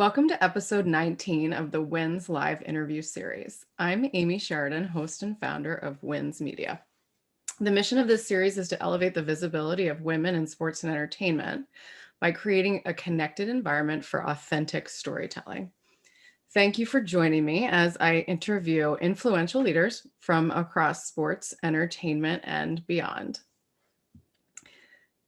Welcome to episode 19 of the WINS live interview series. I'm Amy Sheridan, host and founder of WINS Media. The mission of this series is to elevate the visibility of women in sports and entertainment by creating a connected environment for authentic storytelling. Thank you for joining me as I interview influential leaders from across sports, entertainment, and beyond.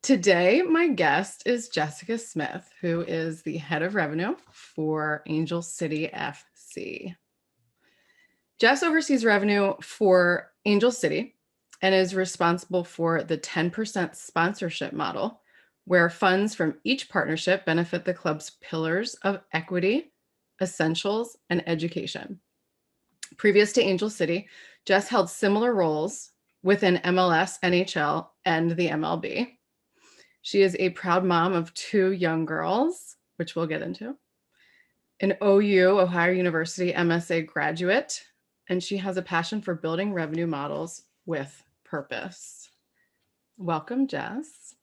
Today, my guest is Jessica Smith, who is the head of revenue for Angel City FC. Jess oversees revenue for Angel City and is responsible for the 10% sponsorship model, where funds from each partnership benefit the club's pillars of equity, essentials, and education. Previous to Angel City, Jess held similar roles within MLS, NHL, and the MLB. She is a proud mom of two young girls, which we'll get into, an OU, Ohio University MSA graduate, and she has a passion for building revenue models with purpose. Welcome, Jess.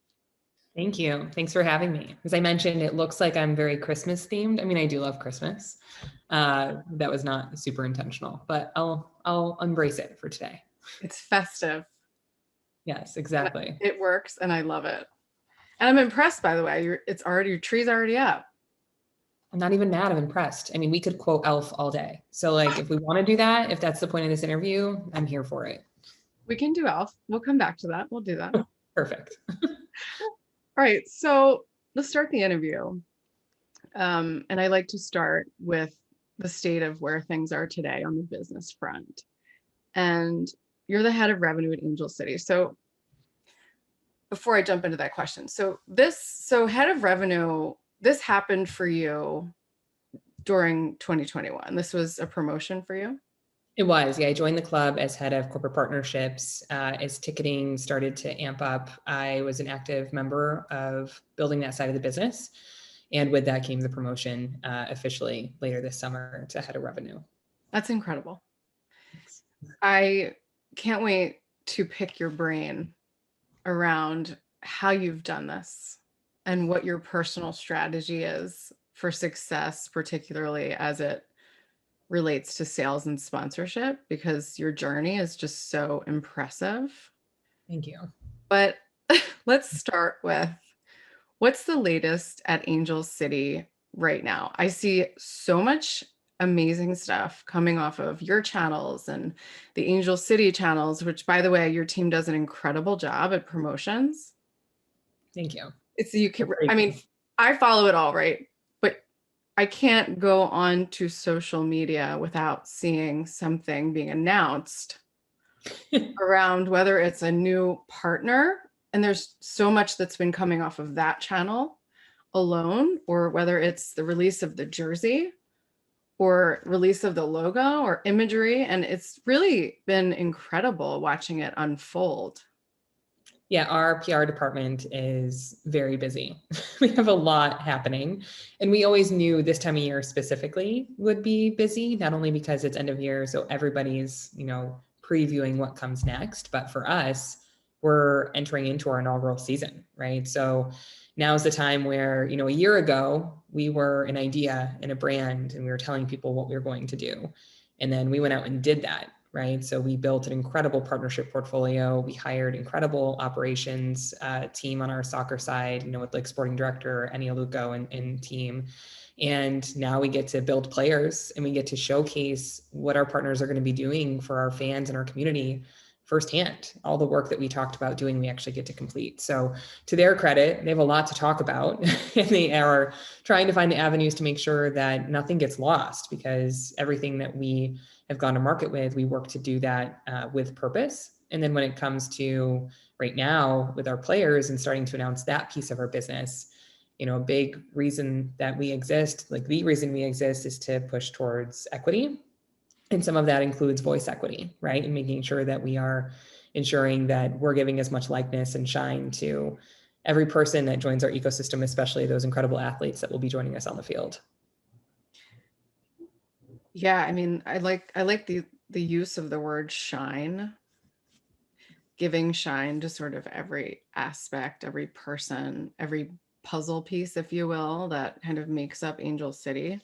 Thank you. Thanks for having me. As I mentioned, it looks like I'm very Christmas themed. I mean, I do love Christmas. That was not super intentional, but I'll embrace it for today. It's festive. Yes, exactly. It works, and I love it. And I'm impressed, by the way. Your tree's already up. I'm not even mad. I'm impressed. I mean, we could quote Elf all day. So like, if we want to do that, if that's the point of this interview, I'm here for it. We can do Elf. We'll come back to that. We'll do that. Perfect. All right. So let's start the interview. And I like to start with the state of where things are today on the business front. And you're the head of revenue at Angel City. So before I jump into that question, so head of revenue, this happened for you during 2021. This was a promotion for you? It was, yeah. I joined the club as head of corporate partnerships. As ticketing started to amp up, I was an active member of building that side of the business. And with that came the promotion officially later this summer to head of revenue. That's incredible. Thanks. I can't wait to pick your brain around how you've done this and what your personal strategy is for success, particularly as it relates to sales and sponsorship, because your journey is just so impressive. Thank you. But let's start with, what's the latest at Angel City right now? I see so much amazing stuff coming off of your channels and the Angel City channels, which, by the way, your team does an incredible job at promotions. Thank you. I mean, I follow it all, right? But I can't go on to social media without seeing something being announced around whether it's a new partner, and there's so much that's been coming off of that channel alone, or whether it's the release of the jersey or release of the logo or imagery. And it's really been incredible watching it unfold. Yeah, our PR department is very busy. We have a lot happening, and we always knew this time of year specifically would be busy, not only because it's end of year, so everybody's, previewing what comes next, but for us, we're entering into our inaugural season, right? So now's the time where, a year ago, we were an idea and a brand, and we were telling people what we were going to do. And then we went out and did that, right? So we built an incredible partnership portfolio. We hired incredible operations team on our soccer side, with like sporting director, Eni Luco and team. And now we get to build players and we get to showcase what our partners are going to be doing for our fans and our community firsthand. All the work that we talked about doing, we actually get to complete. So to their credit, they have a lot to talk about and they are trying to find the avenues to make sure that nothing gets lost, because everything that we have gone to market with, we work to do that with purpose. And then when it comes to right now with our players and starting to announce that piece of our business, a big reason that we exist, like the reason we exist, is to push towards equity. And some of that includes voice equity, right? And making sure that we are ensuring that we're giving as much likeness and shine to every person that joins our ecosystem, especially those incredible athletes that will be joining us on the field. Yeah, I mean, I like the use of the word shine, giving shine to sort of every aspect, every person, every puzzle piece, if you will, that kind of makes up Angel City.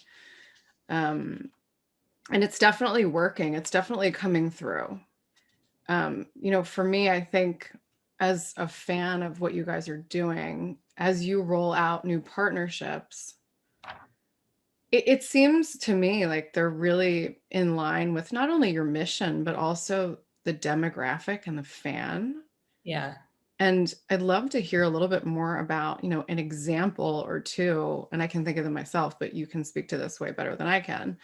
And it's definitely working. It's definitely coming through. For me, I think as a fan of what you guys are doing, as you roll out new partnerships, it seems to me like they're really in line with not only your mission, but also the demographic and the fan. Yeah. And I'd love to hear a little bit more about, an example or two, and I can think of them myself, but you can speak to this way better than I can,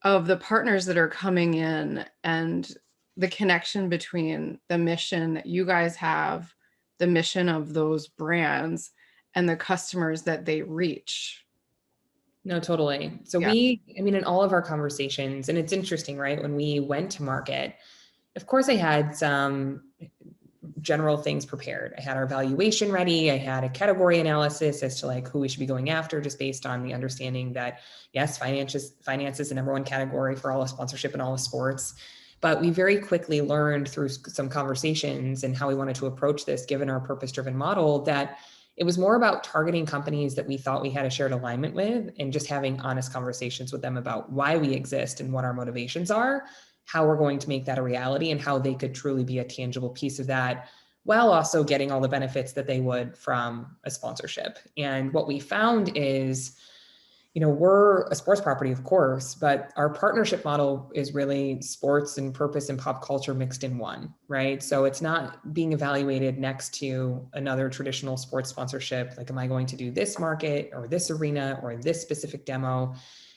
of the partners that are coming in and the connection between the mission that you guys have, the mission of those brands, and the customers that they reach. No, totally. So Yeah. in all of our conversations, and it's interesting, right? When we went to market, of course, I had some general things prepared. I had our valuation ready. I had a category analysis as to like who we should be going after, just based on the understanding that yes, finance is the number one category for all of sponsorship and all of sports. But we very quickly learned through some conversations and how we wanted to approach this, given our purpose-driven model, that it was more about targeting companies that we thought we had a shared alignment with and just having honest conversations with them about why we exist and what our motivations are, how we're going to make that a reality, and how they could truly be a tangible piece of that, while also getting all the benefits that they would from a sponsorship. And what we found is, we're a sports property, of course, but our partnership model is really sports and purpose and pop culture mixed in one, right? So it's not being evaluated next to another traditional sports sponsorship. Like, am I going to do this market or this arena or this specific demo?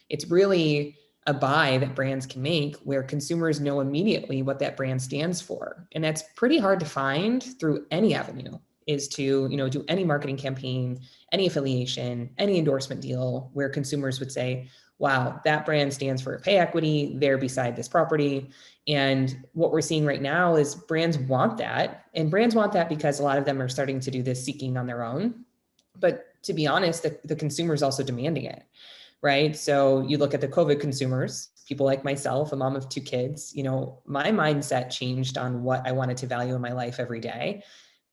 It's really a buy that brands can make where consumers know immediately what that brand stands for. And that's pretty hard to find through any avenue, is to, do any marketing campaign, any affiliation, any endorsement deal where consumers would say, wow, that brand stands for pay equity, they're beside this property. And what we're seeing right now is brands want that. And brands want that because a lot of them are starting to do this seeking on their own. But to be honest, the consumer is also demanding it, right? So you look at the COVID consumers, people like myself, a mom of two kids, my mindset changed on what I wanted to value in my life every day,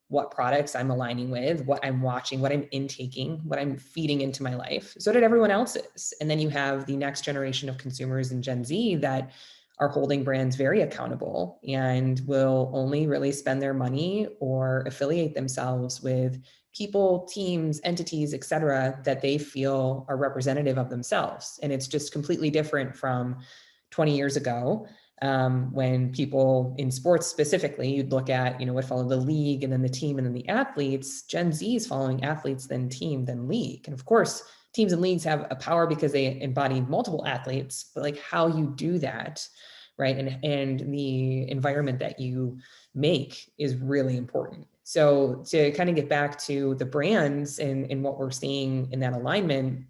what products I'm aligning with, what I'm watching, what I'm intaking, what I'm feeding into my life. So did everyone else's. And then you have the next generation of consumers in Gen Z that are holding brands very accountable and will only really spend their money or affiliate themselves with people, teams, entities, et cetera, that they feel are representative of themselves. And it's just completely different from 20 years ago, when people in sports specifically, you'd look at, what followed the league and then the team and then the athletes. Gen Z is following athletes, then team, then league. And of course, teams and leagues have a power because they embody multiple athletes, but like how you do that, right? And the environment that you make is really important. So to kind of get back to the brands and what we're seeing in that alignment,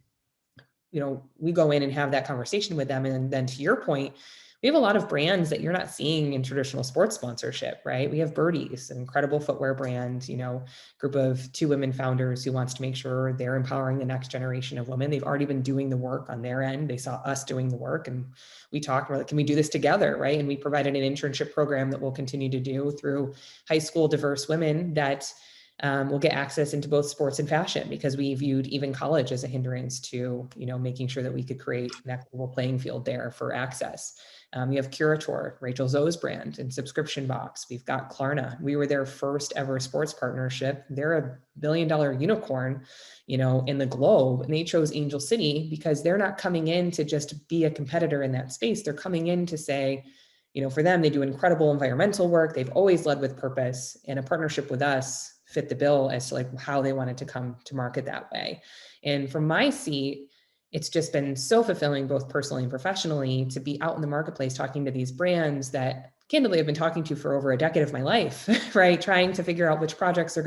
we go in and have that conversation with them. And then to your point, we have a lot of brands that you're not seeing in traditional sports sponsorship, right? We have Birdies, an incredible footwear brand, group of 2 women founders who wants to make sure they're empowering the next generation of women. They've already been doing the work on their end. They saw us doing the work and we talked, we're like, can we do this together, right? And we provided an internship program that we'll continue to do through high school diverse women that will get access into both sports and fashion, because we viewed even college as a hindrance to, making sure that we could create an equitable playing field there for access. We have Curator, Rachel Zoe's brand, and Subscription Box. We've got Klarna. We were their first ever sports partnership. They're a $1 billion unicorn, in the globe. And they chose Angel City because they're not coming in to just be a competitor in that space. They're coming in to say, for them, they do incredible environmental work. They've always led with purpose, and a partnership with us fit the bill as to like how they wanted to come to market that way. And from my seat, it's just been so fulfilling, both personally and professionally, to be out in the marketplace talking to these brands that candidly I've been talking to for over a decade of my life, right? Trying to figure out which projects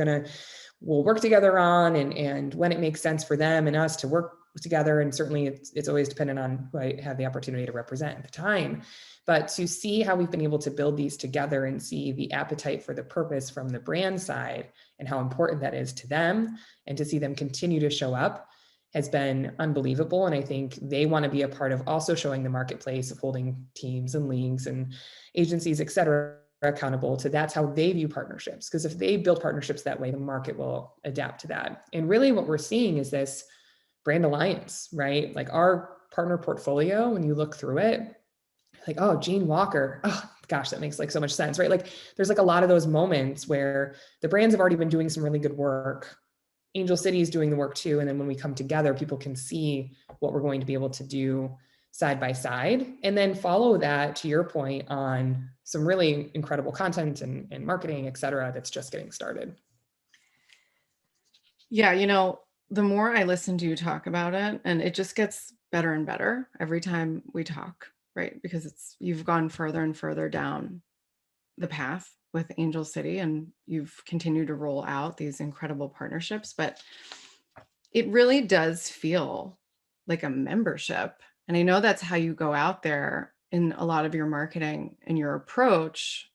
we'll work together on, and when it makes sense for them and us to work together. And certainly it's always dependent on who I have the opportunity to represent at the time. But to see how we've been able to build these together and see the appetite for the purpose from the brand side and how important that is to them, and to see them continue to show up, has been unbelievable. And I think they want to be a part of also showing the marketplace of holding teams and leagues and agencies, et cetera, accountable to that's how they view partnerships. Because if they build partnerships that way, the market will adapt to that. And really what we're seeing is this brand alliance, right? Like our partner portfolio, when you look through it, like, oh, Gene Walker, oh gosh, that makes like so much sense, right? Like there's like a lot of those moments where the brands have already been doing some really good work. Angel City is doing the work too. And then when we come together, people can see what we're going to be able to do side by side, and then follow that, to your point, on some really incredible content and marketing, et cetera, that's just getting started. Yeah, the more I listen to you talk about it, and it just gets better and better every time we talk, right? Because you've gone further and further down the path with Angel City, and you've continued to roll out these incredible partnerships, but it really does feel like a membership. And I know that's how you go out there in a lot of your marketing and your approach.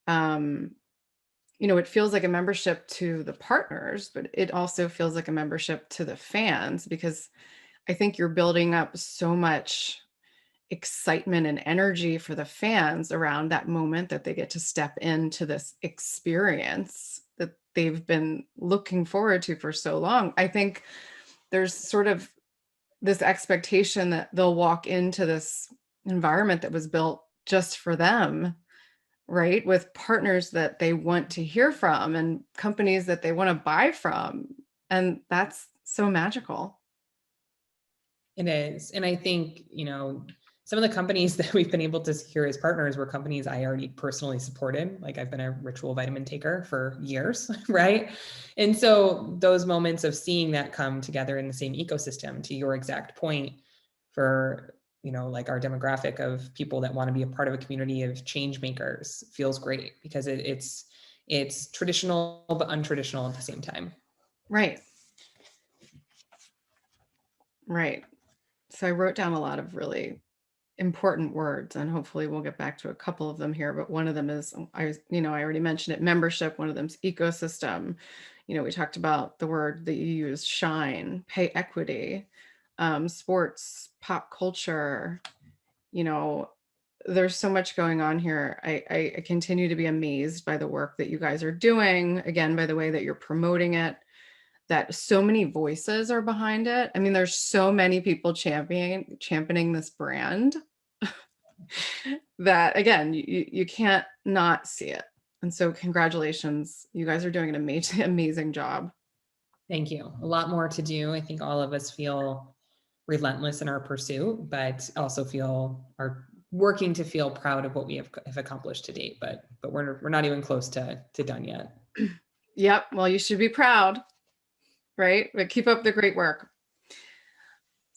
It feels like a membership to the partners, but it also feels like a membership to the fans, because I think you're building up so much excitement and energy for the fans around that moment that they get to step into this experience that they've been looking forward to for so long. I think there's sort of this expectation that they'll walk into this environment that was built just for them, right? With partners that they want to hear from and companies that they want to buy from. And that's so magical. It is. And I think, some of the companies that we've been able to secure as partners were companies I already personally supported. Like I've been a ritual vitamin taker for years, right? And so those moments of seeing that come together in the same ecosystem, to your exact point, for like our demographic of people that want to be a part of a community of change makers, feels great, because it's traditional but untraditional at the same time. Right. Right. So I wrote down a lot of really important words, and hopefully we'll get back to a couple of them here. But one of them is, I already mentioned it, membership. One of them's ecosystem. We talked about the word that you used, shine, pay equity, sports, pop culture. There's so much going on here. I continue to be amazed by the work that you guys are doing, again, by the way that you're promoting it, that so many voices are behind it. I mean, there's so many people championing this brand that, again, you can't not see it. And so congratulations. You guys are doing an amazing job. Thank you. A lot more to do. I think all of us feel relentless in our pursuit, but also are working to feel proud of what we have accomplished to date. But we're not even close to done yet. Yep. Well, you should be proud, right? But keep up the great work.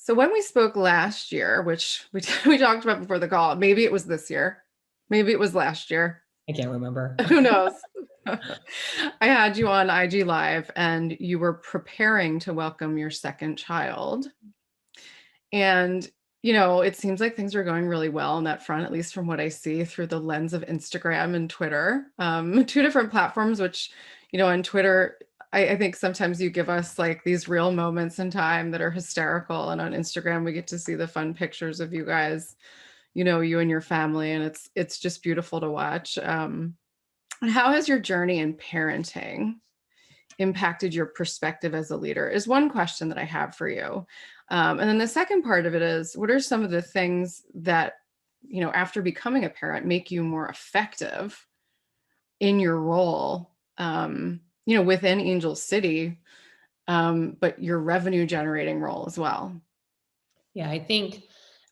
So when we spoke last year, which we talked about before the call, maybe it was this year, maybe it was last year. I can't remember. Who knows? I had you on IG Live, and you were preparing to welcome your second child. And, it seems like things are going really well on that front, at least from what I see through the lens of Instagram and Twitter, two different platforms, which, on Twitter, I think sometimes you give us like these real moments in time that are hysterical. And on Instagram, we get to see the fun pictures of you guys, you and your family. And it's just beautiful to watch. How has your journey in parenting impacted your perspective as a leader is one question that I have for you. And then the second part of it is, what are some of the things that, after becoming a parent, make you more effective in your role, within Angel City, but your revenue generating role as well? Yeah,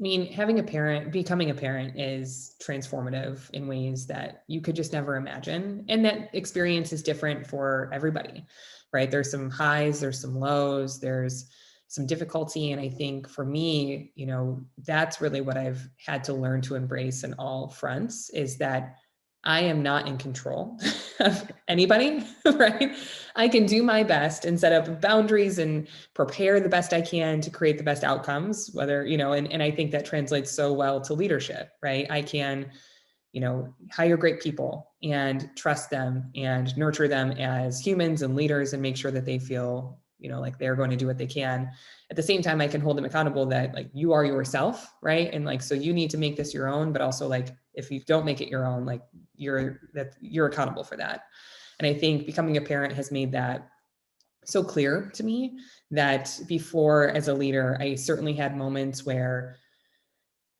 becoming a parent is transformative in ways that you could just never imagine. And that experience is different for everybody, right? There's some highs, there's some lows, there's some difficulty. And I think for me, that's really what I've had to learn to embrace in all fronts, is that I am not in control of anybody, right? I can do my best and set up boundaries and prepare the best I can to create the best outcomes, whether, and I think that translates so well to leadership, right? I can, hire great people and trust them and nurture them as humans and leaders and make sure that they feel, like they're going to do what they can. At the same time, I can hold them accountable that like you are yourself, right? And like, so you need to make this your own, but also like, if you don't make it your own, like you're accountable for that. And I think becoming a parent has made that so clear to me, that before, as a leader, I certainly had moments where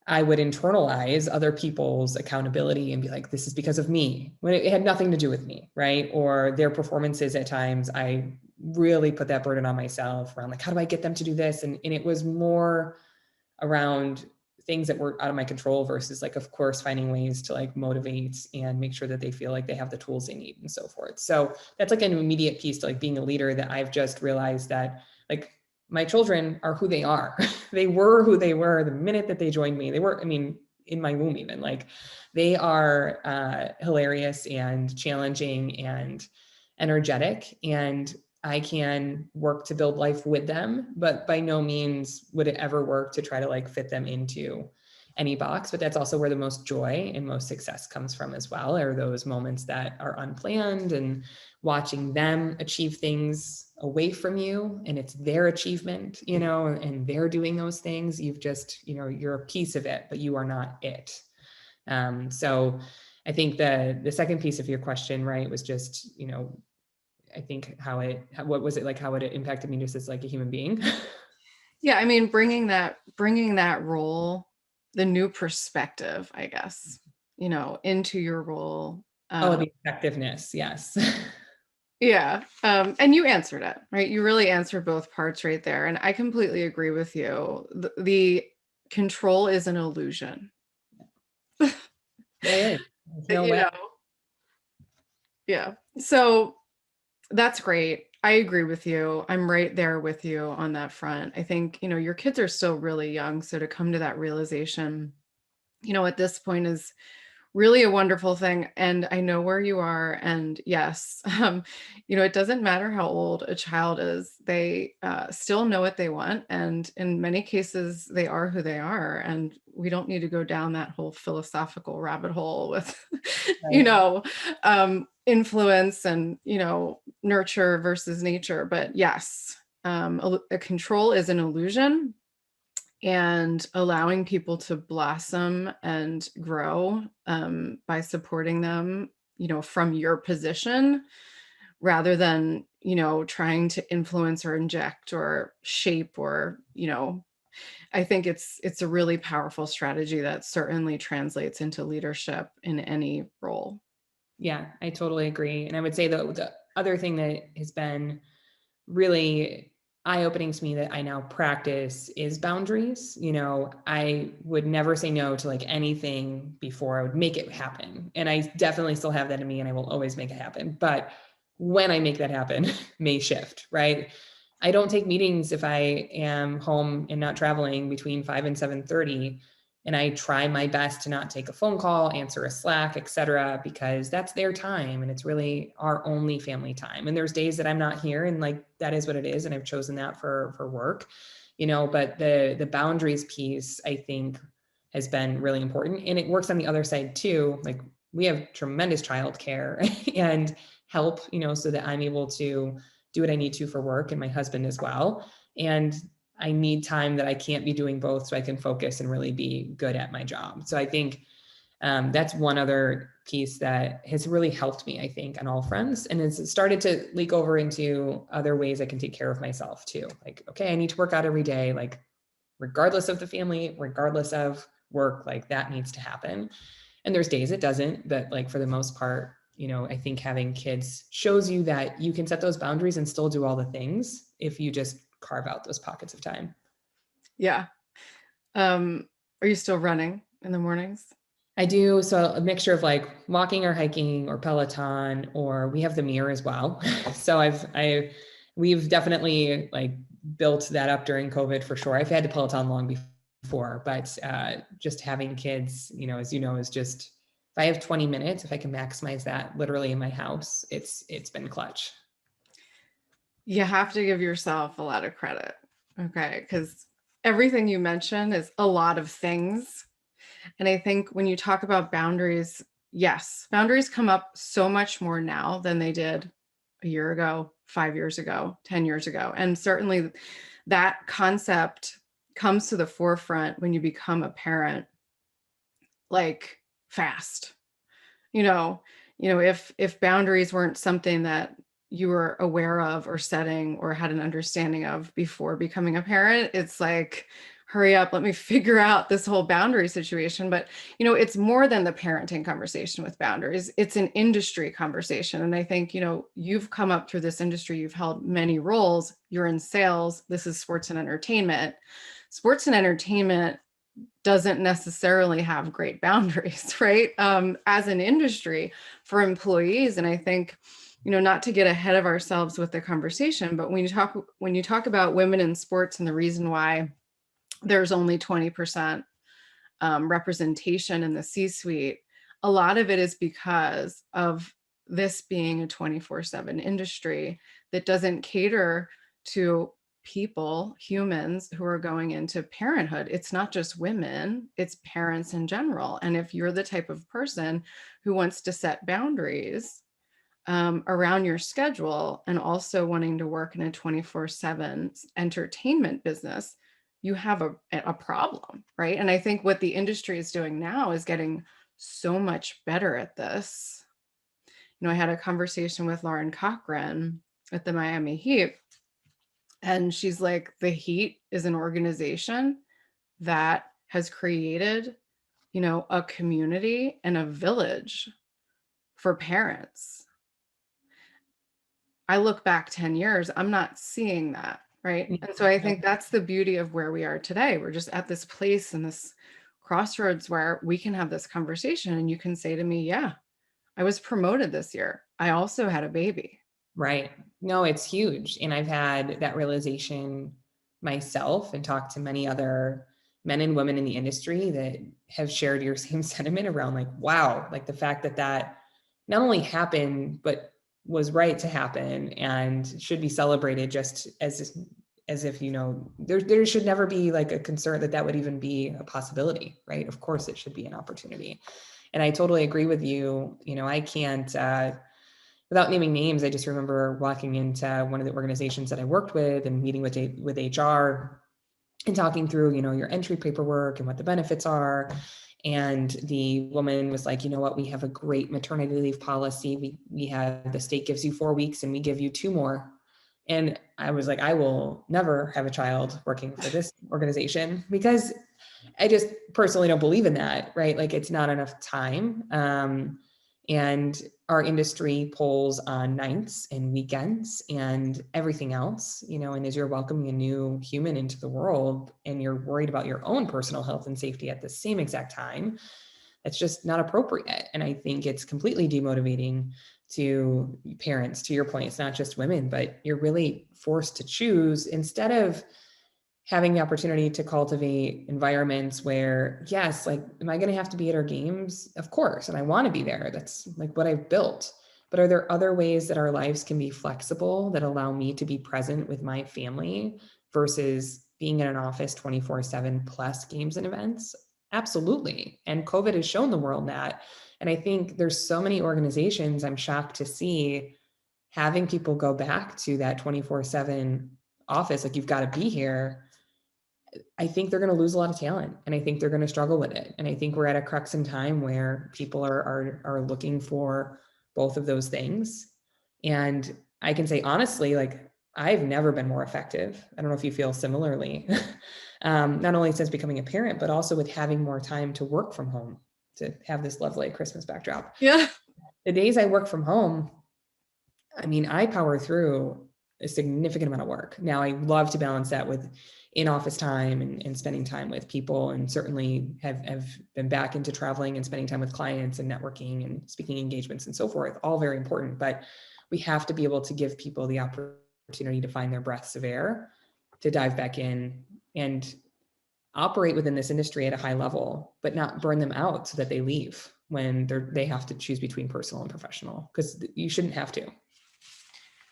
I would internalize other people's accountability and be like, this is because of me, when it had nothing to do with me, right? Or their performances at times, I really put that burden on myself around like, how do I get them to do this? And it was more around things that were out of my control versus like, of course, finding ways to like motivate and make sure that they feel like they have the tools they need and so forth. So that's like an immediate piece to like being a leader, that I've just realized that like my children are who they are. They were who they were the minute that they joined me. They were, I mean, in my womb even, like they are hilarious and challenging and energetic, and I can work to build life with them, but by no means would it ever work to try to like fit them into any box. But that's also where the most joy and most success comes from as well, are those moments that are unplanned and watching them achieve things away from you, and it's their achievement, you know, and they're doing those things. You've just, you know, you're a piece of it, but you are not it. So I think the second piece of your question, right, was just, you know, I think what was it like, how it impacted me just as like a human being? Yeah, I mean, bringing that role, the new perspective, I guess, into your role. Oh, the effectiveness. Yes. Yeah. And you answered it, right? You really answered both parts right there. And I completely agree with you. The control is an illusion. It is. There's no You way. know, yeah. So that's great. I agree with you. I'm right there with you on that front. I think, your kids are still really young. So to come to that realization, at this point is really a wonderful thing. And I know where you are. And yes, it doesn't matter how old a child is, they still know what they want. And in many cases, they are who they are. And we don't need to go down that whole philosophical rabbit hole with, Right. influence and, nurture versus nature. But yes, a control is an illusion, and allowing people to blossom and grow by supporting them, from your position, rather than, trying to influence or inject or shape or, I think it's a really powerful strategy that certainly translates into leadership in any role. Yeah, I totally agree. And I would say the other thing that has been really eye-opening to me that I now practice is boundaries. You know, I would never say no to like anything before. I would make it happen. And I definitely still have that in me, and I will always make it happen. But when I make that happen, may shift, right? I don't take meetings if I am home and not traveling between 5 and 7:30. And I try my best to not take a phone call, answer a Slack, etc., because that's their time and it's really our only family time. And there's days that I'm not here, and like that is what it is, and I've chosen that for work, but the boundaries piece, I think, has been really important. And it works on the other side too. Like we have tremendous childcare and help, so that I'm able to do what I need to for work, and my husband as well. And I need time that I can't be doing both, so I can focus and really be good at my job. So I think that's one other piece that has really helped me, I think, on all fronts. And it's started to leak over into other ways I can take care of myself too. Like, okay, I need to work out every day, like regardless of the family, regardless of work, like that needs to happen. And there's days it doesn't, but like for the most part, I think having kids shows you that you can set those boundaries and still do all the things if you just carve out those pockets of time. Yeah. Are you still running in the mornings? I do. So a mixture of like walking or hiking or Peloton, or we have the mirror as well. So we've definitely like built that up during COVID for sure. I've had the Peloton long before, but just having kids, as you know, is just, if I have 20 minutes, if I can maximize that literally in my house, it's been clutch. You have to give yourself a lot of credit. Okay. Because everything you mentioned is a lot of things. And I think when you talk about boundaries, yes, boundaries come up so much more now than they did a year ago, 5 years ago, 10 years ago. And certainly that concept comes to the forefront when you become a parent, like fast. you know, if boundaries weren't something that you were aware of or setting or had an understanding of before becoming a parent, it's like, hurry up, let me figure out this whole boundary situation. But, it's more than the parenting conversation with boundaries. It's an industry conversation. And I think, you've come up through this industry, you've held many roles, you're in sales, this is sports and entertainment. Sports and entertainment doesn't necessarily have great boundaries, right? As an industry for employees. And I think, not to get ahead of ourselves with the conversation, but when you talk about women in sports and the reason why there's only 20% representation in the C-suite, a lot of it is because of this being a 24/7 industry that doesn't cater to people, humans who are going into parenthood. It's not just women, it's parents in general. And if you're the type of person who wants to set boundaries around your schedule and also wanting to work in a 24/7 entertainment business, you have a problem, right? And I think what the industry is doing now is getting so much better at this. I had a conversation with Lauren Cochran at the Miami Heat, and she's like, the Heat is an organization that has created, a community and a village for parents. I look back 10 years, I'm not seeing that, right? And so I think that's the beauty of where we are today. We're just at this place and this crossroads where we can have this conversation and you can say to me, yeah, I was promoted this year. I also had a baby. Right. No, it's huge. And I've had that realization myself and talked to many other men and women in the industry that have shared your same sentiment around like, wow, like the fact that that not only happened, but was right to happen and should be celebrated just as if, there should never be like a concern that that would even be a possibility, right? Of course it should be an opportunity. And I totally agree with you. I can't, without naming names, I just remember walking into one of the organizations that I worked with and meeting with HR and talking through, your entry paperwork and what the benefits are. And the woman was like, you know what, we have a great maternity leave policy. We have, the state gives you 4 weeks and we give you 2 more. And I was like, I will never have a child working for this organization because I just personally don't believe in that, right? Like it's not enough time. And our industry pulls on nights and weekends and everything else, and as you're welcoming a new human into the world and you're worried about your own personal health and safety at the same exact time, it's just not appropriate. And I think it's completely demotivating to parents. To your point, it's not just women, but you're really forced to choose instead of having the opportunity to cultivate environments where, yes, like, am I going to have to be at our games? Of course. And I want to be there. That's like what I've built. But are there other ways that our lives can be flexible that allow me to be present with my family versus being in an office 24/7 plus games and events? Absolutely. And COVID has shown the world that. And I think there's so many organizations, I'm shocked to see having people go back to that 24/7 office, like you've got to be here. I think they're going to lose a lot of talent and I think they're going to struggle with it. And I think we're at a crux in time where people are looking for both of those things. And I can say honestly, like I've never been more effective. I don't know if you feel similarly, not only since becoming a parent, but also with having more time to work from home, to have this lovely Christmas backdrop. Yeah. The days I work from home, I mean, I power through a significant amount of work. Now, I love to balance that with in-office time and spending time with people, and certainly have been back into traveling and spending time with clients and networking and speaking engagements and so forth, all very important. But we have to be able to give people the opportunity to find their breaths of air, to dive back in and operate within this industry at a high level, but not burn them out so that they leave when they have to choose between personal and professional, because you shouldn't have to.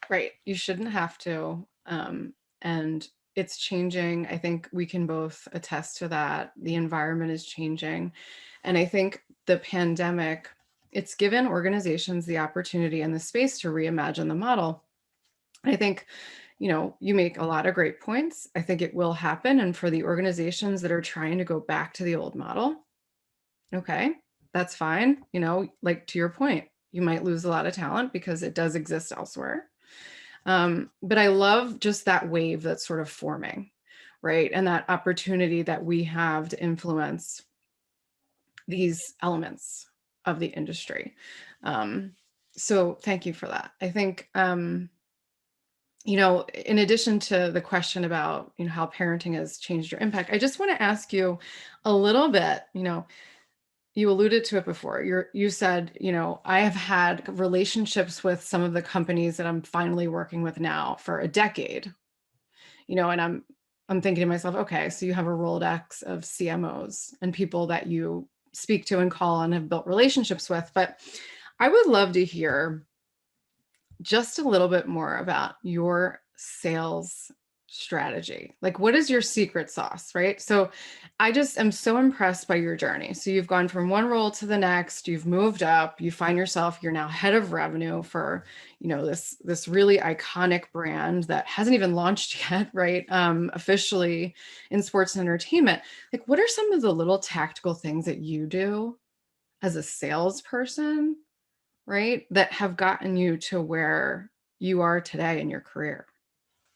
Right. You shouldn't have to. And it's changing. I think we can both attest to that. The environment is changing. And I think the pandemic, it's given organizations the opportunity and the space to reimagine the model. I think, you make a lot of great points. I think it will happen. And for the organizations that are trying to go back to the old model, okay, That's fine. You know, like to your point, you might lose a lot of talent because it does exist elsewhere. But I love just that wave that's sort of forming, right? And that opportunity that we have to influence these elements of the industry. Um, so thank you for that. I think, you know, in addition to the question about, you know, how parenting has changed your impact, I just want to ask you a little bit, you know, you alluded to it before. You said, you know, I have had relationships with some of the companies that I'm finally working with now for a decade, you know, and I'm thinking to myself, okay, so you have a Rolodex of CMOs and people that you speak to and call and have built relationships with. But I would love to hear just a little bit more about your sales strategy. Like, what is your secret sauce, right? So I just am so impressed by your journey. So you've gone from one role to the next, you've moved up, you find yourself, you're now head of revenue for, you know, this really iconic brand that hasn't even launched yet, right? Officially in sports and entertainment. Like, what are some of the little tactical things that you do as a salesperson, right, that have gotten you to where you are today in your career?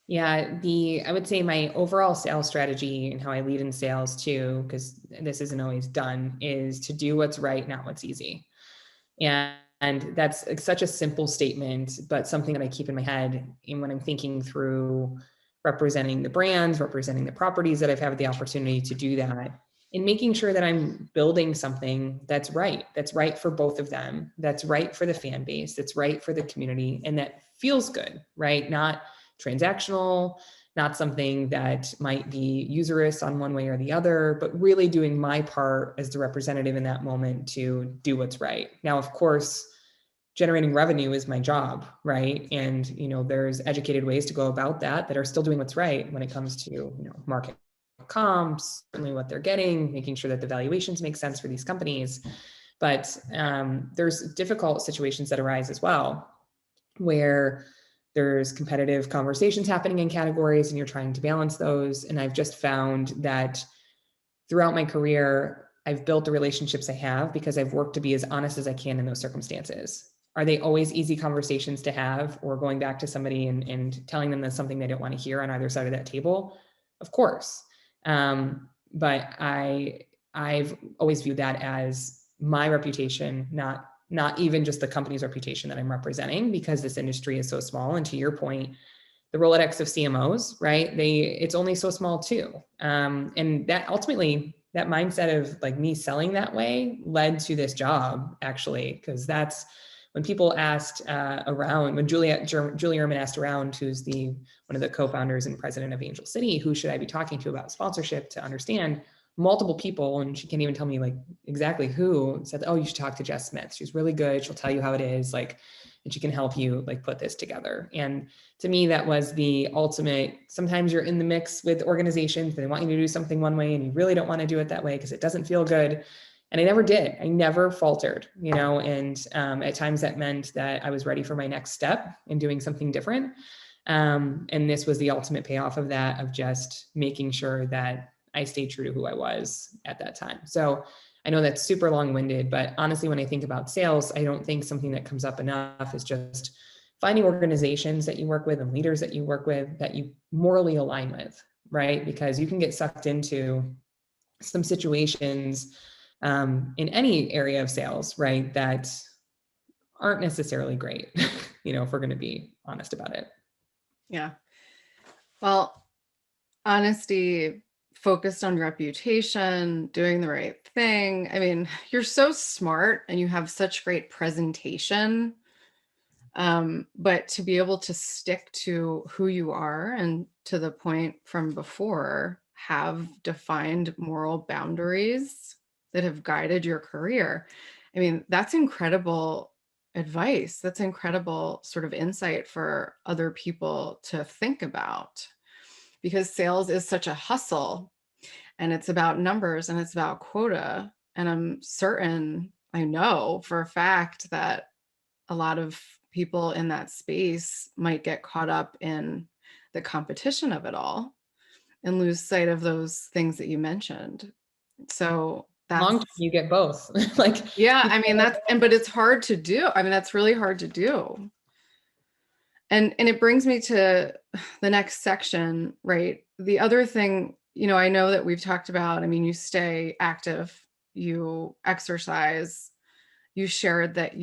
Yeah, I would say my overall sales strategy and how I lead in sales too, because this isn't always done, is to do what's right, not what's easy. And that's such a simple statement, but something that I keep in my head and when I'm thinking through representing the brands, representing the properties that I've had the opportunity to do that, and making sure that I'm building something that's right for both of them, that's right for the fan base, that's right for the community, and that feels good, right? Not transactional, not something that might be usurious on one way or the other, but really doing my part as the representative in that moment to do what's right. Now, of course, generating revenue is my job, right? And, you know, there's educated ways to go about that that are still doing what's right when it comes to, you know, market comps, certainly what they're getting, making sure that the valuations make sense for these companies. But there's difficult situations that arise as well, where there's competitive conversations happening in categories and you're trying to balance those. And I've just found that throughout my career, I've built the relationships I have because I've worked to be as honest as I can in those circumstances. Are they always easy conversations to have, or going back to somebody and telling them that's something they don't want to hear on either side of that table? Of course. But I've always viewed that as my reputation, not even just the company's reputation that I'm representing, because this industry is so small. And to your point, the Rolodex of CMOs, right? It's only so small too. And that ultimately, that mindset of like me selling that way led to this job actually, because that's when people asked around, when Julie Ehrman asked around, who's one of the co-founders and president of Angel City, who should I be talking to about sponsorship, to understand, multiple people, and she can't even tell me like exactly who, said, oh, you should talk to Jess Smith. She's really good. She'll tell you how it is, like, and she can help you like put this together. And to me, that was the ultimate. Sometimes you're in the mix with organizations, they want you to do something one way and you really don't want to do it that way because it doesn't feel good. And I never did. I never faltered, you know, and at times that meant that I was ready for my next step in doing something different. And this was the ultimate payoff of that, of just making sure that I stayed true to who I was at that time. So I know that's super long-winded, but honestly, when I think about sales, I don't think something that comes up enough is just finding organizations that you work with and leaders that you work with that you morally align with, right? Because you can get sucked into some situations in any area of sales, right, that aren't necessarily great, you know, if we're going to be honest about it. Yeah. Well, honesty, focused on reputation, doing the right thing. I mean, you're so smart and you have such great presentation. But to be able to stick to who you are and, to the point from before, have defined moral boundaries that have guided your career. I mean, that's incredible advice. That's incredible sort of insight for other people to think about, because sales is such a hustle and it's about numbers and it's about quota. And I'm certain, I know for a fact that a lot of people in that space might get caught up in the competition of it all and lose sight of those things that you mentioned. So Long term, you get both. Like, yeah, I mean, but it's hard to do. I mean, that's really hard to do. And it brings me to the next section, right? The other thing, I know that we've talked about, I mean, you stay active, you exercise, you shared that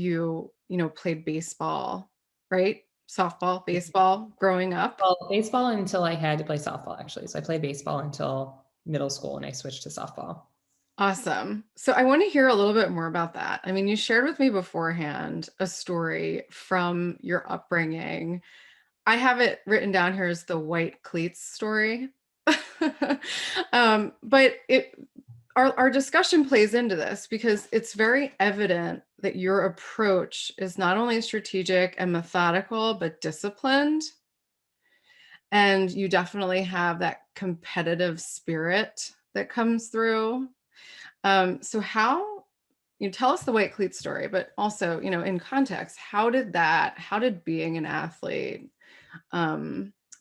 played baseball, right? Softball, baseball growing up. well, baseball until I had to play softball, actually. So I played baseball until middle school and I switched to softball. Awesome. So I want to hear a little bit more about that. I mean, you shared with me beforehand a story from your upbringing. I have it written down here as the white cleats story. But our discussion plays into this because it's very evident that your approach is not only strategic and methodical, but disciplined. And you definitely have that competitive spirit that comes through. So how you tell us the white cleat story, but also, in context, how did being an athlete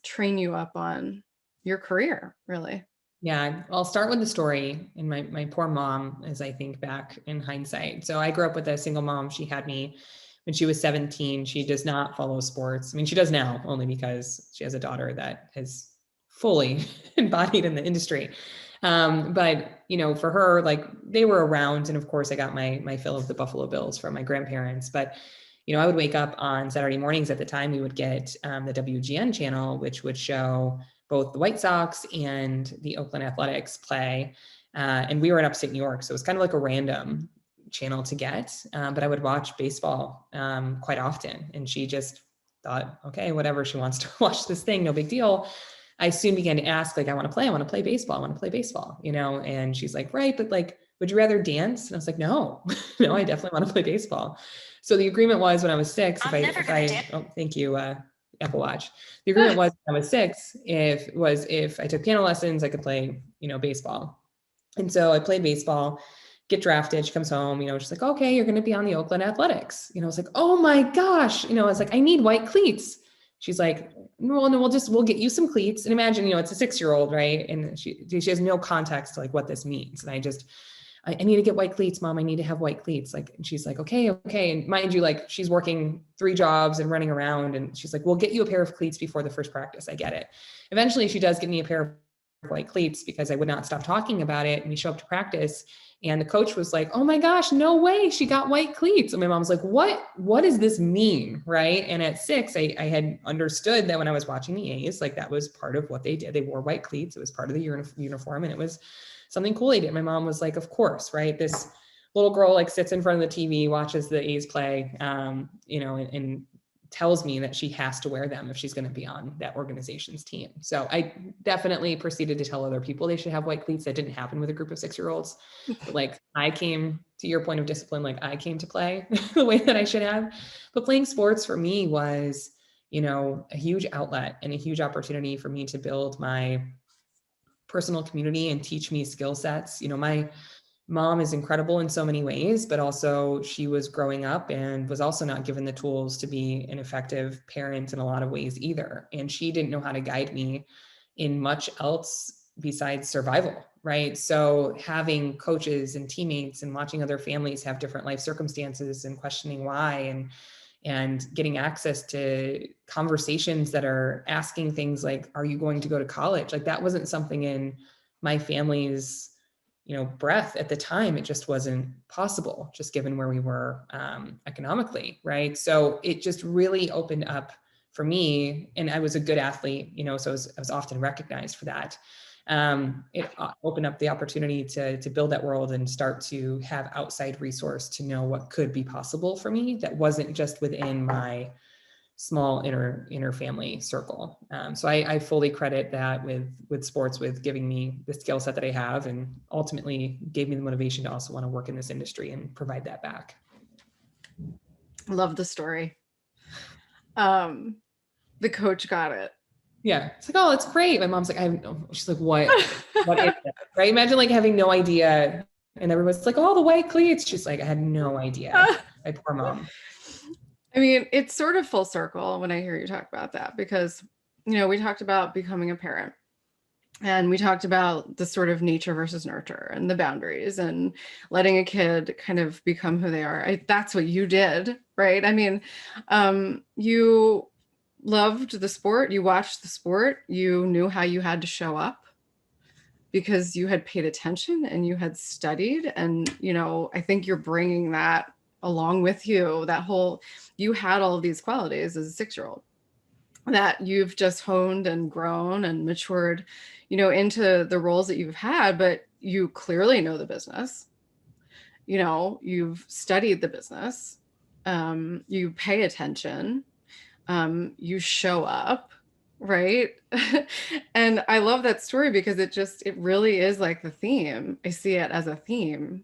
train you up on your career, really? Yeah, I'll start with the story and my poor mom as I think back in hindsight. So I grew up with a single mom. She had me when she was 17. She does not follow sports. I mean, she does now only because she has a daughter that is fully embodied in the industry. But for her, like they were around, and of course I got my fill of the Buffalo Bills from my grandparents. But I would wake up on Saturday mornings. At the time, we would get the WGN channel, which would show both the White Sox and the Oakland Athletics play. And we were in upstate New York, so it was kind of like a random channel to get. But I would watch baseball quite often. And she just thought, okay, whatever, she wants to watch this thing, no big deal. I soon began to ask, like, I want to play baseball. I want to play baseball, and she's like, right, but like, would you rather dance? And I was like, no, no, I definitely want to play baseball. So the agreement was when I was 6, oh, thank you, Apple Watch. The agreement was when I was 6, if I took piano lessons, I could play, baseball. And so I played baseball, get drafted. She comes home, she's like, okay, you're going to be on the Oakland Athletics. I was like, oh my gosh, I was like, I need white cleats. She's like, well, no, we'll get you some cleats. And imagine, it's a 6-year-old, right? And she has no context to like what this means. And I need to get white cleats, mom. I need to have white cleats. Like, and she's like, okay. And mind you, like she's working 3 jobs and running around. And she's like, we'll get you a pair of cleats before the first practice. I get it. Eventually she does get me a pair of white cleats because I would not stop talking about it. And we show up to practice and the coach was like, oh my gosh, no way. She got white cleats. And my mom's like, what does this mean? Right. And at 6, I had understood that when I was watching the A's, like that was part of what they did. They wore white cleats. It was part of the uniform and it was something cool they did. My mom was like, of course, right? This little girl like sits in front of the TV, watches the A's play, and tells me that she has to wear them if she's going to be on that organization's team. So I definitely proceeded to tell other people they should have white cleats. That didn't happen with a group of 6-year-olds. But like I came to your point of discipline, like I came to play the way that I should have. But playing sports for me was, a huge outlet and a huge opportunity for me to build my personal community and teach me skill sets. My mom is incredible in so many ways, but also she was growing up and was also not given the tools to be an effective parent in a lot of ways either. And she didn't know how to guide me in much else besides survival, right? So having coaches and teammates and watching other families have different life circumstances and questioning why and getting access to conversations that are asking things like, are you going to go to college? Like that wasn't something in my family's, breath at the time. It just wasn't possible, just given where we were economically, right? So it just really opened up for me, and I was a good athlete, so I was often recognized for that. It opened up the opportunity to build that world and start to have outside resource to know what could be possible for me that wasn't just within my small inner family circle. So I fully credit that with sports, with giving me the skill set that I have, and ultimately gave me the motivation to also want to work in this industry and provide that back. Love the story. The coach got it. Yeah. It's like, oh, it's great. My mom's like, I have no, she's like, what is it? Right. Imagine like having no idea. And everyone's like, oh, the white cleats. She's like, I had no idea. My poor mom. I mean, it's sort of full circle when I hear you talk about that because, we talked about becoming a parent. And we talked about the sort of nature versus nurture and the boundaries and letting a kid kind of become who they are. That's what you did, right? I mean, you loved the sport, you watched the sport, you knew how you had to show up because you had paid attention and you had studied. And, I think you're bringing that along with you, you had all of these qualities as a 6-year-old that you've just honed and grown and matured, into the roles that you've had, but you clearly know the business. You've studied the business. You pay attention. You show up, right? And I love that story because it really is like the theme. I see it as a theme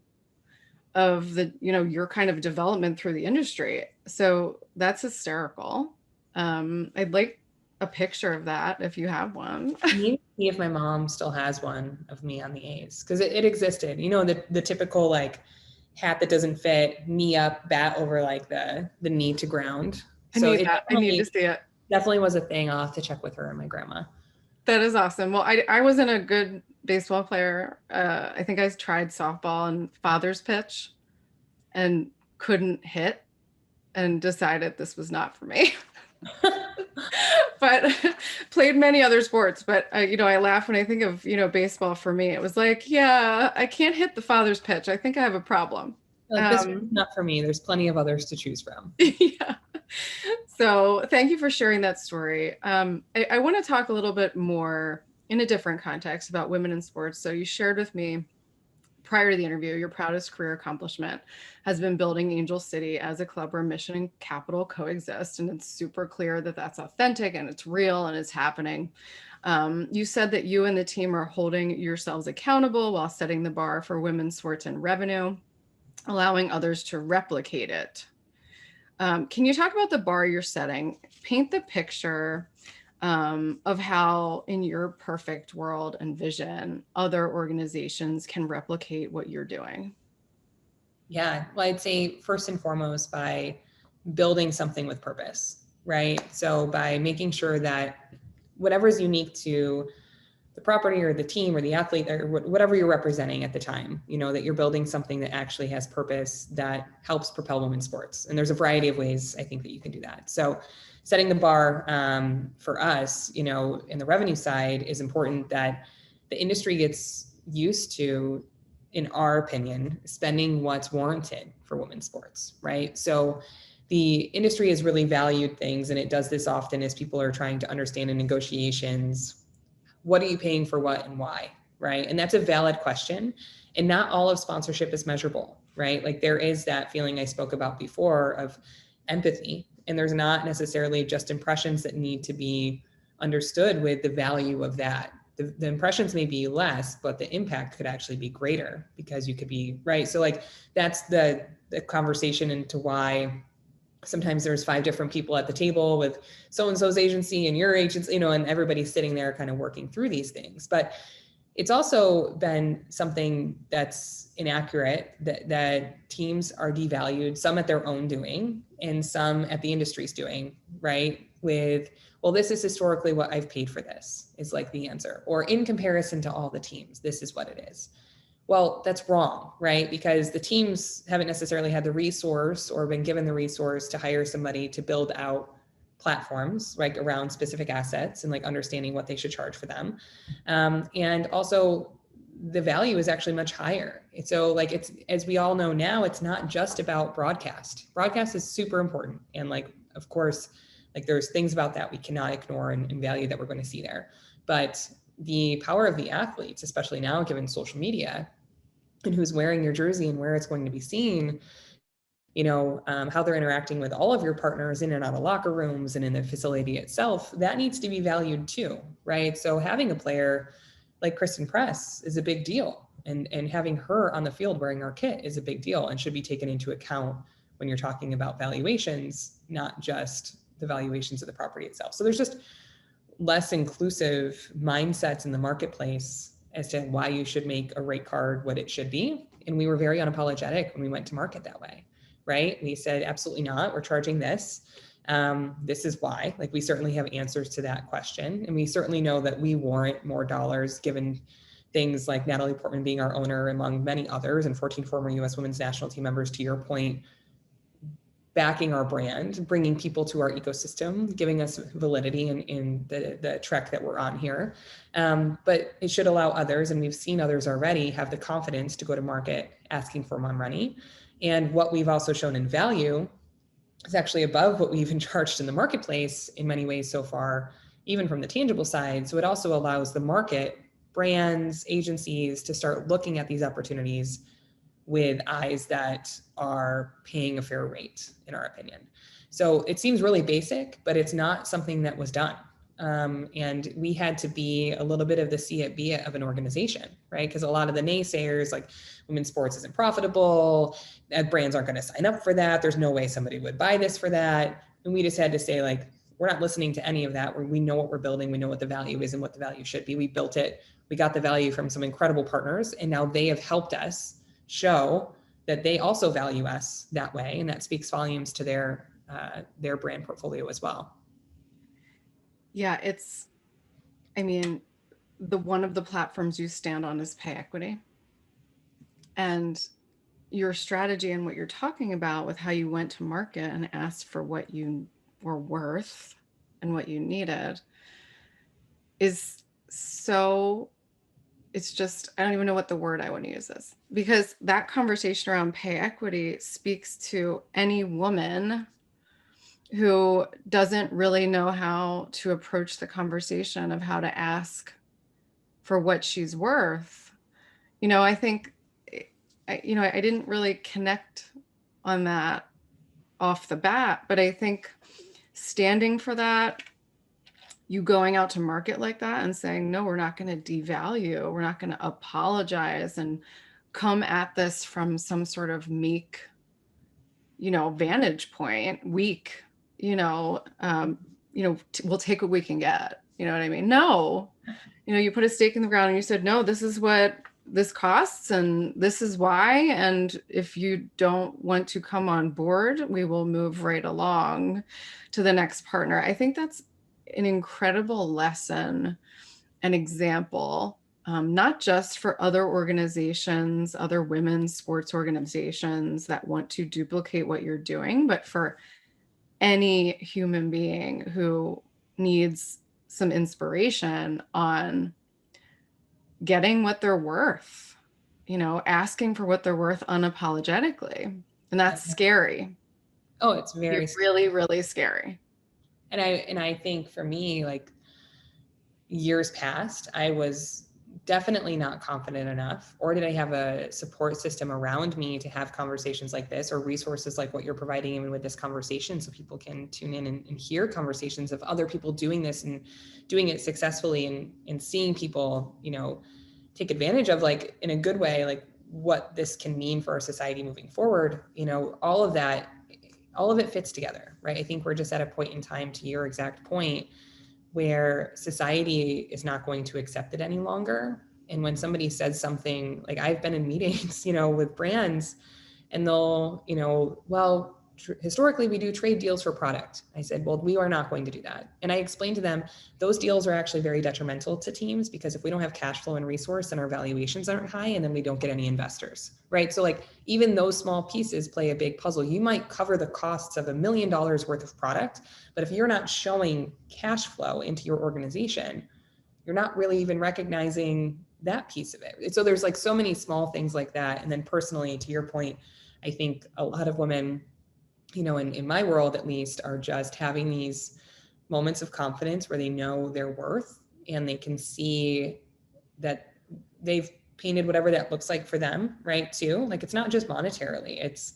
of your kind of development through the industry. So that's hysterical. I'd like a picture of that if you have one. I need to see if my mom still has one of me on the A's, because it existed. The typical like hat that doesn't fit, knee up, bat over like the knee to ground. I So need it that. I need to see it. definitely was a thing. I'll have to check with her and my grandma. That is awesome. Well, I wasn't a good baseball player. I think I tried softball and father's pitch and couldn't hit and decided this was not for me. But played many other sports. But I laugh when I think of baseball. For me, it was like, yeah, I can't hit the father's pitch. I think I have a problem. Like, this one's not for me. There's plenty of others to choose from. Yeah. So thank you for sharing that story. I want to talk a little bit more in a different context about women in sports. So you shared with me prior to the interview, your proudest career accomplishment has been building Angel City as a club where mission and capital coexist. And it's super clear that that's authentic and it's real and it's happening. You said that you and the team are holding yourselves accountable while setting the bar for women's sports and revenue, allowing others to replicate it. Can you talk about the bar you're setting? Paint the picture of how, in your perfect world and vision, other organizations can replicate what you're doing. Yeah, well, I'd say first and foremost by building something with purpose, right? So by making sure that whatever is unique to the property or the team or the athlete or whatever you're representing at the time, that you're building something that actually has purpose that helps propel women's sports. And there's a variety of ways I think that you can do that. So setting the bar for us, in the revenue side is important that the industry gets used to, in our opinion, spending what's warranted for women's sports, right? So the industry has really valued things, and it does this often as people are trying to understand in negotiations, what are you paying for what and why, right? And that's a valid question. And not all of sponsorship is measurable, right? Like there is that feeling I spoke about before of empathy, and there's not necessarily just impressions that need to be understood with the value of that. The impressions may be less, but the impact could actually be greater because you could be right. So like that's the conversation into why sometimes there's 5 different people at the table with so-and-so's agency and your agency, and everybody's sitting there kind of working through these things. But it's also been something that's inaccurate, that teams are devalued, some at their own doing and some at the industry's doing, right? With, well, this is historically what I've paid for this, is like the answer. Or in comparison to all the teams, this is what it is. Well, that's wrong, right? Because the teams haven't necessarily had the resource or been given the resource to hire somebody to build out platforms, like around specific assets and like understanding what they should charge for them. And also the value is actually much higher. So like it's, as we all know now, it's not just about broadcast. Broadcast is super important. And like, of course, like there's things about that we cannot ignore and how that we're going to see there. But the power of the athletes, especially now given social media and who's wearing your jersey and where it's going to be seen, how they're interacting with all of your partners in and out of locker rooms and in the facility itself, that needs to be valued too, right? So having a player like Kristen Press is a big deal. And having her on the field wearing our kit is a big deal and should be taken into account when you're talking about valuations, not just the valuations of the property itself. So there's just less inclusive mindsets in the marketplace as to why you should make a rate card what it should be. And we were very unapologetic when we went to market that way, right? We said, absolutely not, we're charging this. This is why. Like, we certainly have answers to that question, and we certainly know that we warrant more dollars given things like Natalie Portman being our owner, among many others, and 14 former U.S. women's national team members, to your point, backing our brand, bringing people to our ecosystem, giving us validity in the trek that we're on here. But it should allow others, and we've seen others already, have the confidence to go to market asking for more money. And what we've also shown in value is actually above what we've been charged in the marketplace in many ways so far, even from the tangible side. So it also allows the market, brands, agencies, to start looking at these opportunities with eyes that are paying a fair rate, in our opinion. So it seems really basic, but it's not something that was done. And we had to be a little bit of the see it, be it of an organization, right? Because a lot of the naysayers, like, women's sports isn't profitable, brands aren't going to sign up for that, there's no way somebody would buy this for that. And we just had to say, like, we're not listening to any of that. We know what we're building, we know what the value is and what the value should be. We built it, we got the value from some incredible partners, and now they have helped us show that they also value us that way, and that speaks volumes to their brand portfolio as well. Yeah, I mean, one of the platforms you stand on is pay equity. And your strategy and what you're talking about with how you went to market and asked for what you were worth and what you needed is so, it's just, I don't even know what the word I want to use is, because that conversation around pay equity speaks to any woman who doesn't really know how to approach the conversation of how to ask for what she's worth. I think, I didn't really connect on that off the bat, but I think standing for that, you going out to market like that and saying, no, we're not going to devalue, we're not going to apologize and come at this from some sort of meek, vantage point, weak, we'll take what we can get. You know what I mean? No, you put a stake in the ground and you said, no, this is what this costs and this is why. And if you don't want to come on board, we will move right along to the next partner. I think that's an incredible lesson and example, not just for other organizations, other women's sports organizations that want to duplicate what you're doing, but for any human being who needs some inspiration on getting what they're worth, asking for what they're worth unapologetically. And that's scary. Oh, it's very really, really scary. And I think for me, like, years past, I was definitely not confident enough, or did I have a support system around me to have conversations like this, or resources like what you're providing even with this conversation, so people can tune in and hear conversations of other people doing this and doing it successfully, and seeing people, take advantage of, like, in a good way, like, what this can mean for our society moving forward. All of it fits together, right? I think we're just at a point in time, to your exact point, where society is not going to accept it any longer. And when somebody says something, like, I've been in meetings, with brands, and they'll, well, historically we do trade deals for product. I said, well, we are not going to do that. And I explained to them, those deals are actually very detrimental to teams, because if we don't have cash flow and resource, then our valuations aren't high, and then we don't get any investors, right? So, like, even those small pieces play a big puzzle. You might cover the costs of $1 million worth of product, but if you're not showing cash flow into your organization, you're not really even recognizing that piece of it. So there's, like, so many small things like that. And then personally, to your point, I think a lot of women, in my world at least, are just having these moments of confidence where they know their worth, and they can see that they've painted whatever that looks like for them, right, too. Like, it's not just monetarily, it's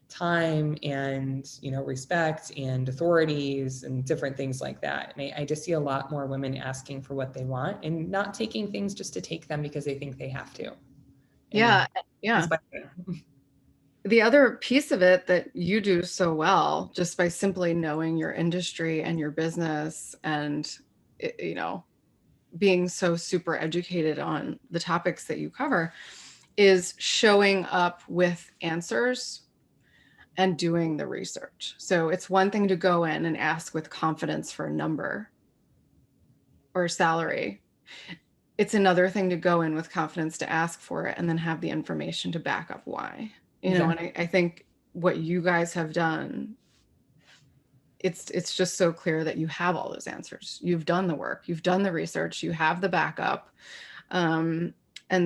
time and, respect and authorities and different things like that. And I just see a lot more women asking for what they want, and not taking things just to take them because they think they have to. Yeah. The other piece of it that you do so well, just by simply knowing your industry and your business, and, being so super educated on the topics that you cover, is showing up with answers and doing the research. So it's one thing to go in and ask with confidence for a number or salary. It's another thing to go in with confidence to ask for it and then have the information to back up why. And I think what you guys have done, it's just so clear that you have all those answers. You've done the work, you've done the research, you have the backup. And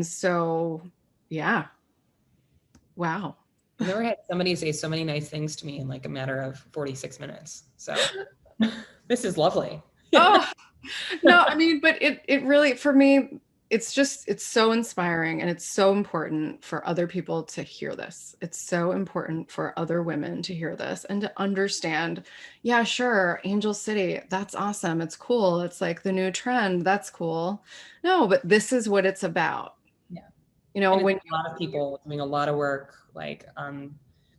so, yeah. Wow. I've never had somebody say so many nice things to me in like a matter of 46 minutes. So this is lovely. Oh, no, I mean, but it really, for me, it's so inspiring, and it's so important for other people to hear this. It's so important for other women to hear this and to understand, yeah, sure, Angel City, that's awesome. It's cool. It's like the new trend. That's cool. No, but this is what it's about. Yeah. When a lot of people doing a lot of work, like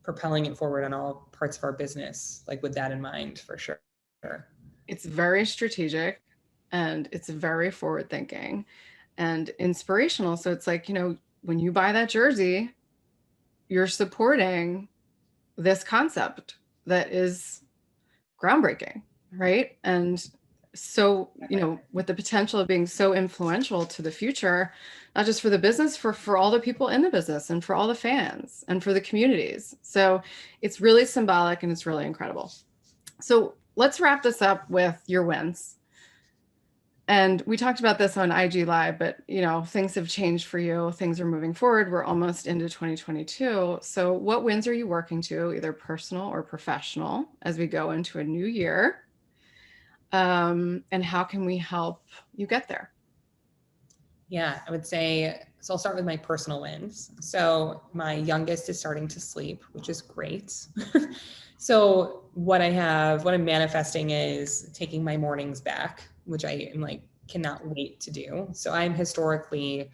propelling it forward on all parts of our business, like with that in mind, for sure. It's very strategic, and it's very forward thinking and inspirational. So it's like, when you buy that jersey, you're supporting this concept that is groundbreaking, right? And so, with the potential of being so influential to the future, not just for the business, for all the people in the business and for all the fans and for the communities. So it's really symbolic and it's really incredible. So let's wrap this up with your wins. And we talked about this on IG Live, but things have changed for you. Things are moving forward. We're almost into 2022. So what wins are you working to, either personal or professional, as we go into a new year? And how can we help you get there? Yeah, I would say, so I'll start with my personal wins. So my youngest is starting to sleep, which is great. So what I'm manifesting is taking my mornings back, which I am like, cannot wait to do. So I'm historically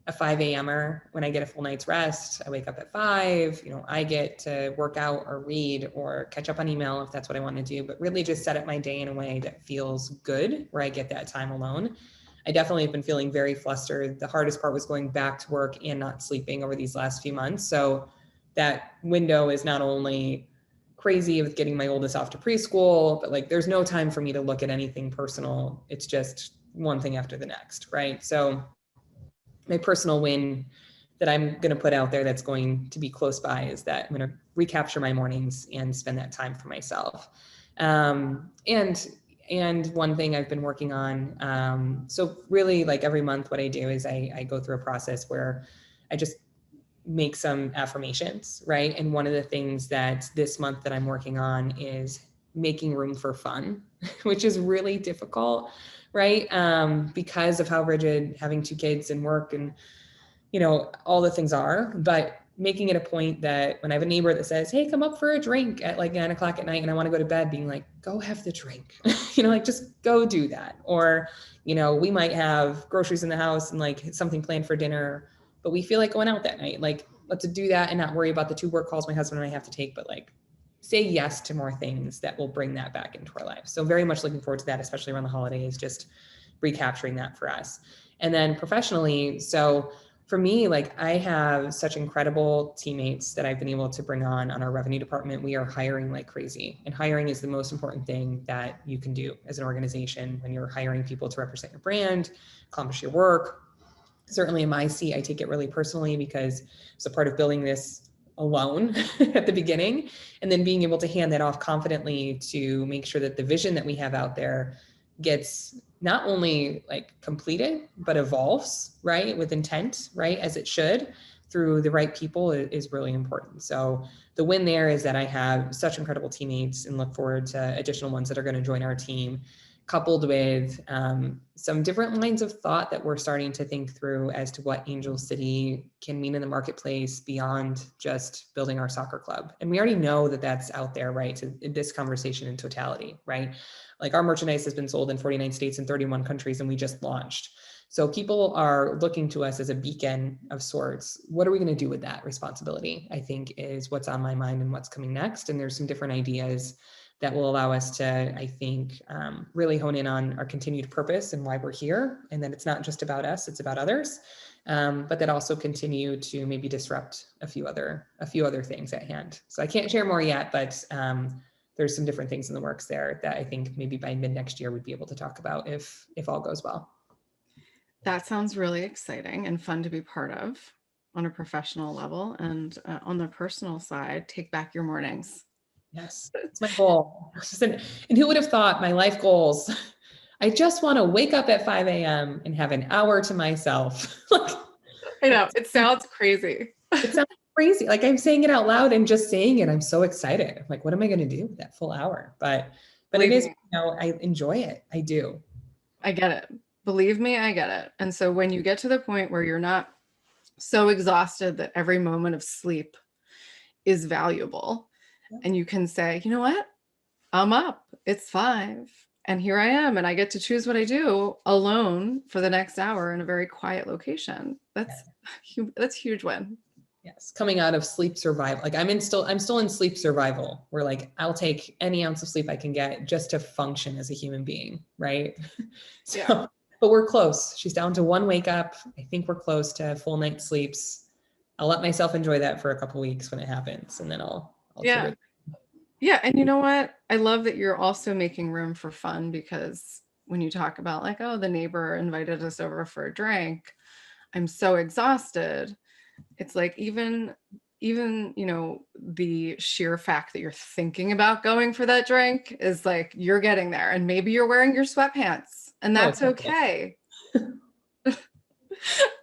a 5 a.m.er. When I get a full night's rest, I wake up at 5, I get to work out or read or catch up on email if that's what I want to do, but really just set up my day in a way that feels good, where I get that time alone. I definitely have been feeling very flustered. The hardest part was going back to work and not sleeping over these last few months. So that window is not only crazy with getting my oldest off to preschool, but like there's no time for me to look at anything personal. It's just one thing after the next, right? So my personal win that I'm going to put out there that's going to be close by is that I'm going to recapture my mornings and spend that time for myself. And one thing I've been working on, so really like every month what I do is I go through a process where I just make some affirmations, right? And one of the things that this month that I'm working on is making room for fun, which is really difficult, right? Because of how rigid having 2 kids and work and, all the things are, but making it a point that when I have a neighbor that says, hey, come up for a drink at like 9 o'clock at night and I want to go to bed, being like, go have the drink, like just go do that. Or, we might have groceries in the house and like something planned for dinner, but we feel like going out that night. Like, let's do that and not worry about the 2 work calls my husband and I have to take, but like say yes to more things that will bring that back into our lives. So very much looking forward to that, especially around the holidays, just recapturing that for us. And then professionally, so for me, like I have such incredible teammates that I've been able to bring on our revenue department. We are hiring like crazy, and hiring is the most important thing that you can do as an organization when you're hiring people to represent your brand, accomplish your work. Certainly in my seat, I take it really personally because it's a part of building this alone at the beginning, and then being able to hand that off confidently to make sure that the vision that we have out there gets not only like completed, but evolves, right? With intent, right? As it should, through the right people is really important. So the win there is that I have such incredible teammates and look forward to additional ones that are going to join our team, coupled with some different lines of thought that we're starting to think through as to what Angel City can mean in the marketplace beyond just building our soccer club. And we already know that that's out there, right? So this conversation in totality, right? Like our merchandise has been sold in 49 states and 31 countries, and we just launched. So people are looking to us as a beacon of sorts. What are we going to do with that responsibility? I think is what's on my mind and what's coming next. And there's some different ideas that will allow us to, I think, really hone in on our continued purpose and why we're here. And that it's not just about us, it's about others. But that also continue to maybe disrupt a few other things at hand. So I can't share more yet, but there's some different things in the works there that I think maybe by mid next year we'd be able to talk about if all goes well. That sounds really exciting and fun to be part of on a professional level. And on the personal side, take back your mornings. Yes, it's my goal. And who would have thought my life goals? I just want to wake up at 5 a.m. and have an hour to myself. I know, it sounds crazy. It sounds crazy. Like I'm saying it out loud and just saying it, I'm so excited. I'm like, what am I going to do with that full hour? But it is, I enjoy it. I do. I get it. Believe me, I get it. And so when you get to the point where you're not so exhausted that every moment of sleep is valuable, and you can say, you know what? I'm up. It's 5. And here I am. And I get to choose what I do alone for the next hour in a very quiet location. That's a huge win. Yes. Coming out of sleep survival. Like I'm still in sleep survival, where like I'll take any ounce of sleep I can get just to function as a human being. Right. So, yeah. But we're close. She's down to 1 wake up. I think we're close to full night sleeps. I'll let myself enjoy that for a couple of weeks when it happens. And then I'll yeah. Yeah. And you know what? I love that you're also making room for fun, because when you talk about like, oh, the neighbor invited us over for a drink, I'm so exhausted. It's like, even, you know, the sheer fact that you're thinking about going for that drink is like, you're getting there, and maybe you're wearing your sweatpants, and that's okay.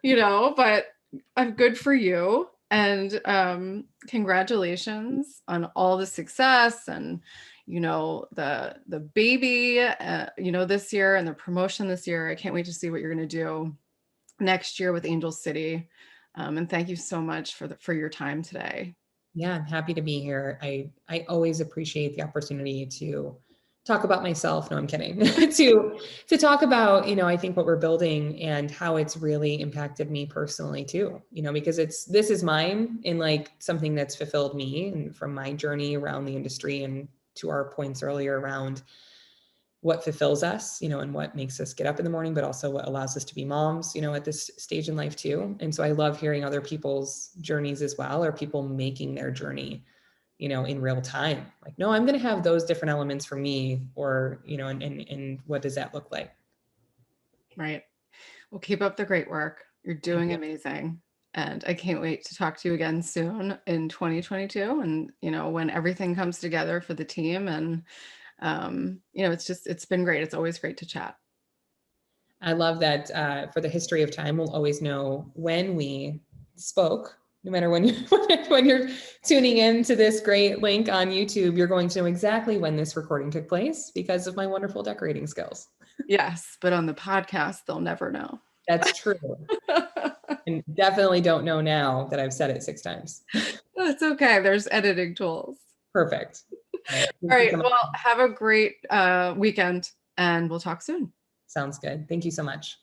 You know, but I'm good for you. And congratulations on all the success, and, you know, the baby, you know, this year, and the promotion this year. I can't wait to see what you're going to do next year with Angel City. And thank you so much for your time today. Yeah, I'm happy to be here. I always appreciate the opportunity to talk about myself. No, I'm kidding. to talk about, you know, I think what we're building and how it's really impacted me personally too, you know, because this is mine, and like something that's fulfilled me, and from my journey around the industry, and to our points earlier around what fulfills us, you know, and what makes us get up in the morning, but also what allows us to be moms, you know, at this stage in life too. And so I love hearing other people's journeys as well, or people making their journey, you know, in real time. Like, no, I'm going to have those different elements for me, or, you know, and what does that look like? Right. Well, keep up the great work. You're doing amazing. And I can't wait to talk to you again soon in 2022. And, you know, when everything comes together for the team, and, you know, it's been great. It's always great to chat. I love that for the history of time, we'll always know when we spoke. No matter when you're tuning in to this great link on YouTube, you're going to know exactly when this recording took place because of my wonderful decorating skills. Yes, but on the podcast, they'll never know. That's true. And definitely don't know now that I've said it 6 times. That's okay. There's editing tools. Perfect. All right. Well, have a great weekend, and we'll talk soon. Sounds good. Thank you so much.